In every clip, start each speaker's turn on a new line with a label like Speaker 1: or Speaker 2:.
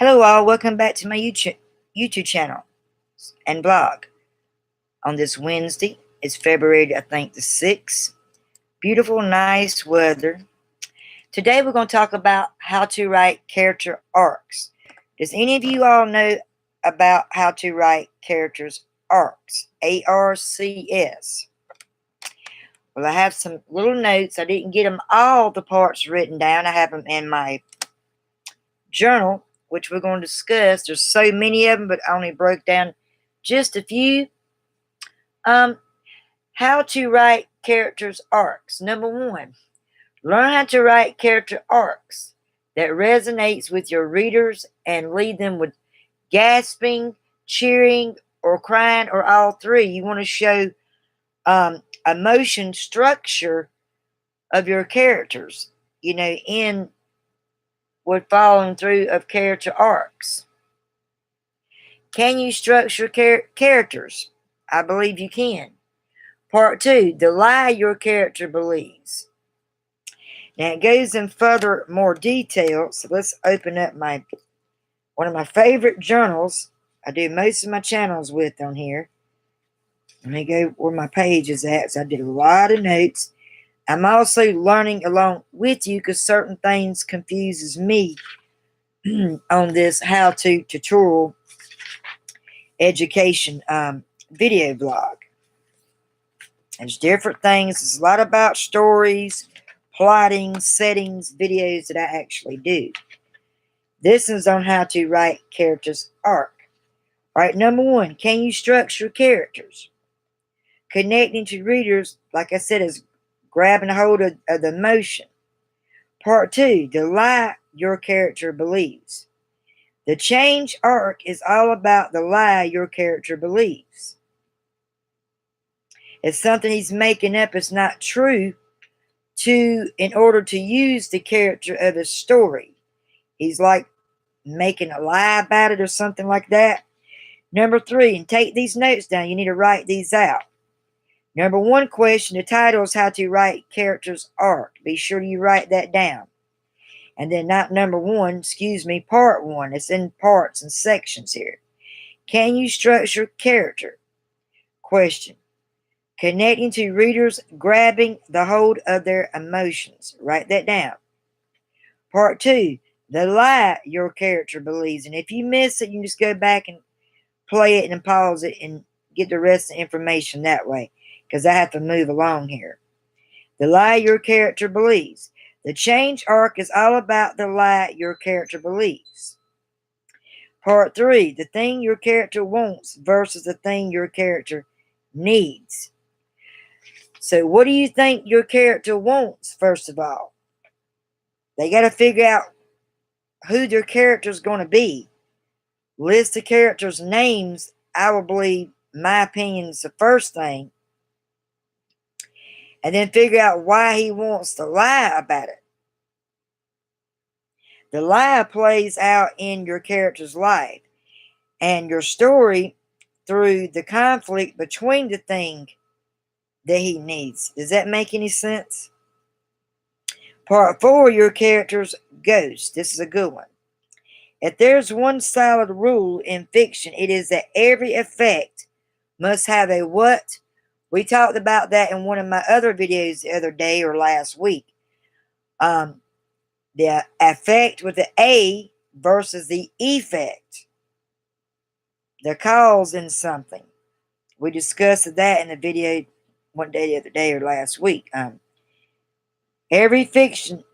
Speaker 1: Hello all, welcome back to my YouTube channel and blog. On this Wednesday, it's February, I think the 6th. Beautiful, nice weather. Today we're going to talk about how to write character arcs. Does any of you all know about how to write characters arcs? ARCS. Well, I have some little notes. I didn't get them all the parts written down. I have them in my journal, which we're going to discuss. There's so many of them, but I only broke down just a few. How to write characters arcs. Number one, learn how to write character arcs that resonates with your readers and lead them with gasping, cheering, or crying, or all three. You want to show emotion structure of your characters, in with following through of character arcs. Can you structure characters? I believe you can. Part 2, the lie your character believes. Now it goes in further more detail, so let's open up one of my favorite journals. I do most of my channels with on here. Let me go where my page is at. So I did a lot of notes. I'm also learning along with you because certain things confuses me on this how-to tutorial education video blog. There's different things. It's a lot about stories, plotting, settings, videos that I actually do. This is on how to write characters arc. All right, number one, can you structure characters? Connecting to readers, like I said, is grabbing a hold of the emotion. Part 2, the lie your character believes. The change arc is all about the lie your character believes. It's something he's making up. It's not true in order to use the character of the story. He's like making a lie about it or something like that. Number 3, and take these notes down. You need to write these out. Number 1 question, the title is how to write characters arc. Be sure you write that down. And then not number 1, part 1. It's in parts and sections here. Can you structure character? Question. Connecting to readers, grabbing the hold of their emotions. Write that down. Part 2, the lie your character believes. And if you miss it, you can just go back and play it and pause it and get the rest of the information that way, because I have to move along here. The lie your character believes. The change arc is all about the lie your character believes. Part 3, the thing your character wants versus the thing your character needs. So what do you think your character wants, first of all? They got to figure out who their character is going to be. List the characters' names, I will believe, my opinion, is the first thing. And then figure out why he wants to lie about it. The lie plays out in your character's life and your story through the conflict between the thing that he needs. Does that make any sense? Part 4, your character's ghost. This is a good one. If there's one solid rule in fiction, it is that every effect must have a what? We talked about that in one of my other videos the other day or last week. The effect with the A versus the effect. The cause in something. We discussed that in a video one day the other day or last week. Every fiction,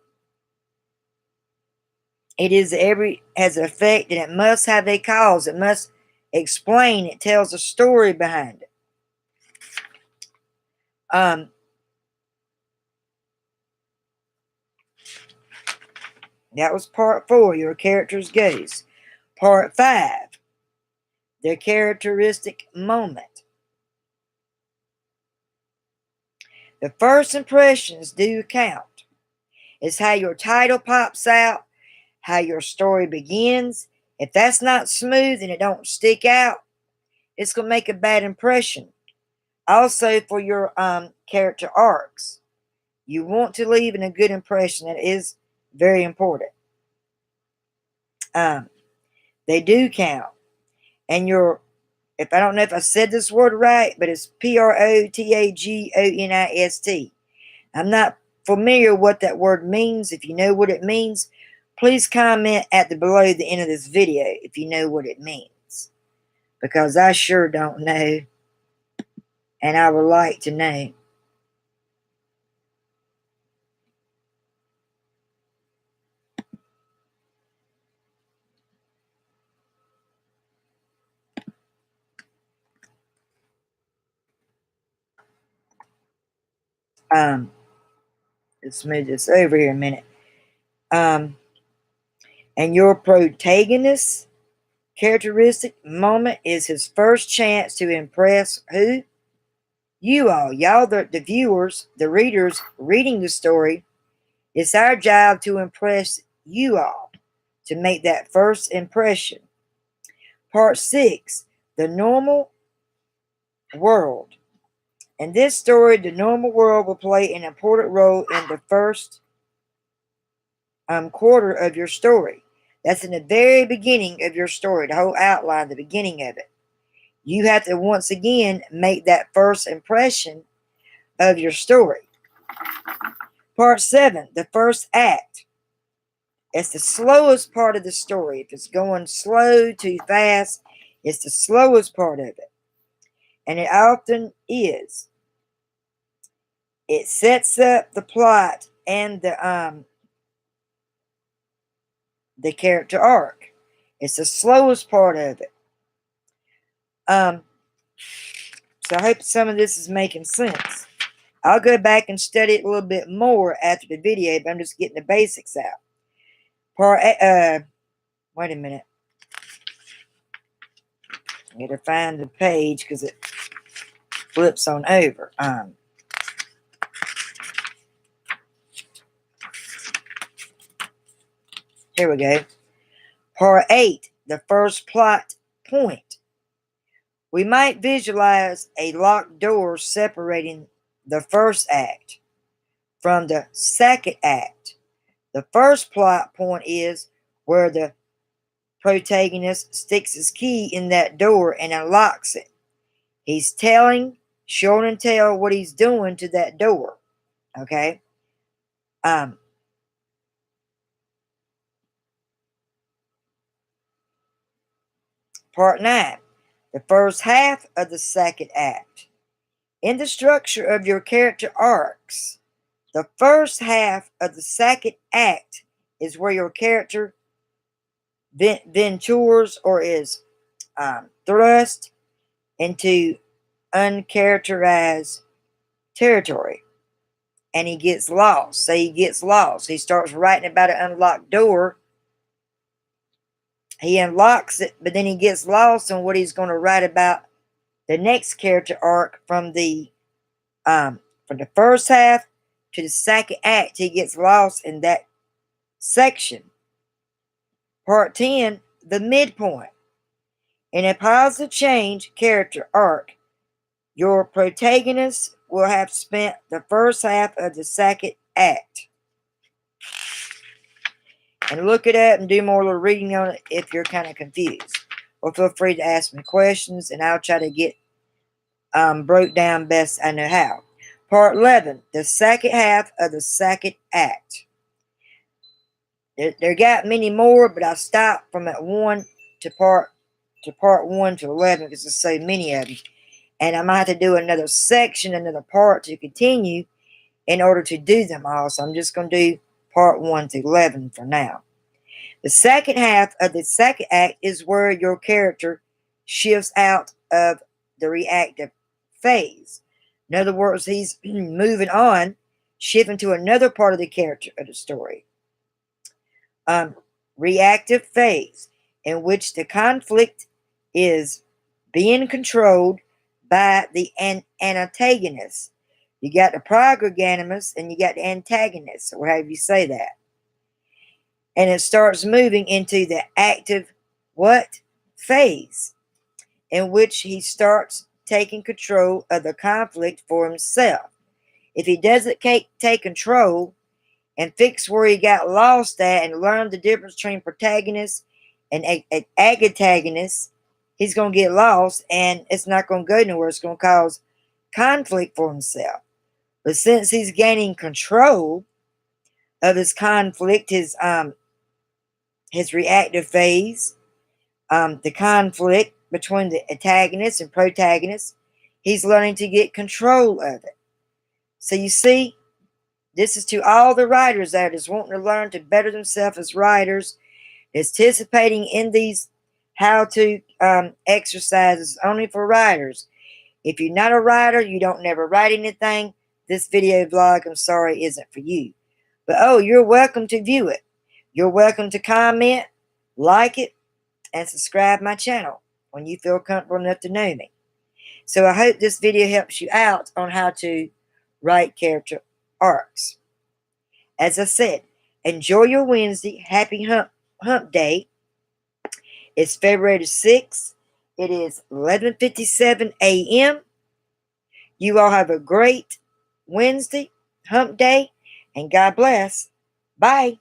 Speaker 1: has an effect, and it must have a cause. It must explain. It tells a story behind it. That was part 4, your character's gaze. Part 5, their characteristic moment. The first impressions do count. It's how your title pops out, how your story begins. If that's not smooth and it don't stick out, it's going to make a bad impression. Also, for your character arcs, you want to leave in a good impression. That is very important. They do count. And if I don't know if I said this word right, but it's protagonist. I'm not familiar what that word means. If you know what it means, please comment at the below the end of this video if you know what it means. Because I sure don't know. And I would like to know. Let's move this over here a minute. And your protagonist characteristic moment is his first chance to impress who? You all. Y'all, the viewers, the readers reading the story. It's our job to impress you all, to make that first impression. Part 6, the normal world. In this story, the normal world will play an important role in the first quarter of your story. That's in the very beginning of your story, the whole outline, the beginning of it. You have to once again make that first impression of your story. Part 7, the first act. It's the slowest part of the story. If it's going slow, too fast, it's the slowest part of it. And it often is. It sets up the plot and the character arc. It's the slowest part of it. So I hope some of this is making sense. I'll go back and study it a little bit more after the video, but I'm just getting the basics out. Wait a minute. I gotta find the page because it flips on over. Here we go. Part 8, the first plot point. We might visualize a locked door separating the first act from the second act. The first plot point is where the protagonist sticks his key in that door and unlocks it. He's showing and tell what he's doing to that door. Okay? Part 9, the first half of the second act. In the structure of your character arcs, the first half of the second act is where your character ventures or is thrust into uncharacterized territory. And he gets lost. Say he gets lost. He starts writing about an unlocked door. He unlocks it, but then he gets lost on what he's going to write about the next character arc from the first half to the second act. He gets lost in that section. Part 10, the midpoint. In a positive change character arc, your protagonist will have spent the first half of the second act. And look it up and do more little reading on it if you're kind of confused. Or feel free to ask me questions and I'll try to get broke down best I know how. Part 11, the second half of the second act. There got many more, but I stopped from at 1 to part 1 to 11 because there's so many of them. And I might have to do another section, another part to continue in order to do them all. So I'm just going to do part 1 to 11 for now. The second half of the second act is where your character shifts out of the reactive phase. In other words, he's moving on, shifting to another part of the character of the story. Reactive phase, in which the conflict is being controlled by the antagonist. You got the protagonist and you got the antagonist, or however you say that. And it starts moving into the active phase, in which he starts taking control of the conflict for himself. If he doesn't take control and fix where he got lost at and learn the difference between protagonist an antagonist, he's going to get lost and it's not going to go nowhere. It's going to cause conflict for himself. But since he's gaining control of his conflict, his reactive phase, the conflict between the antagonist and protagonist, he's learning to get control of it. So you see, this is to all the writers that is wanting to learn to better themselves as writers, participating in these how-to exercises only for writers. If you're not a writer, you don't never write anything, this video vlog, I'm sorry, isn't for you. But oh, you're welcome to view it. You're welcome to comment, like it, and subscribe my channel when you feel comfortable enough to know me. So I hope this video helps you out on how to write character arcs. As I said, enjoy your Wednesday. Happy hump day. It's February 6th. It is 11:57 a.m. You all have a great Wednesday, hump day, and God bless. Bye.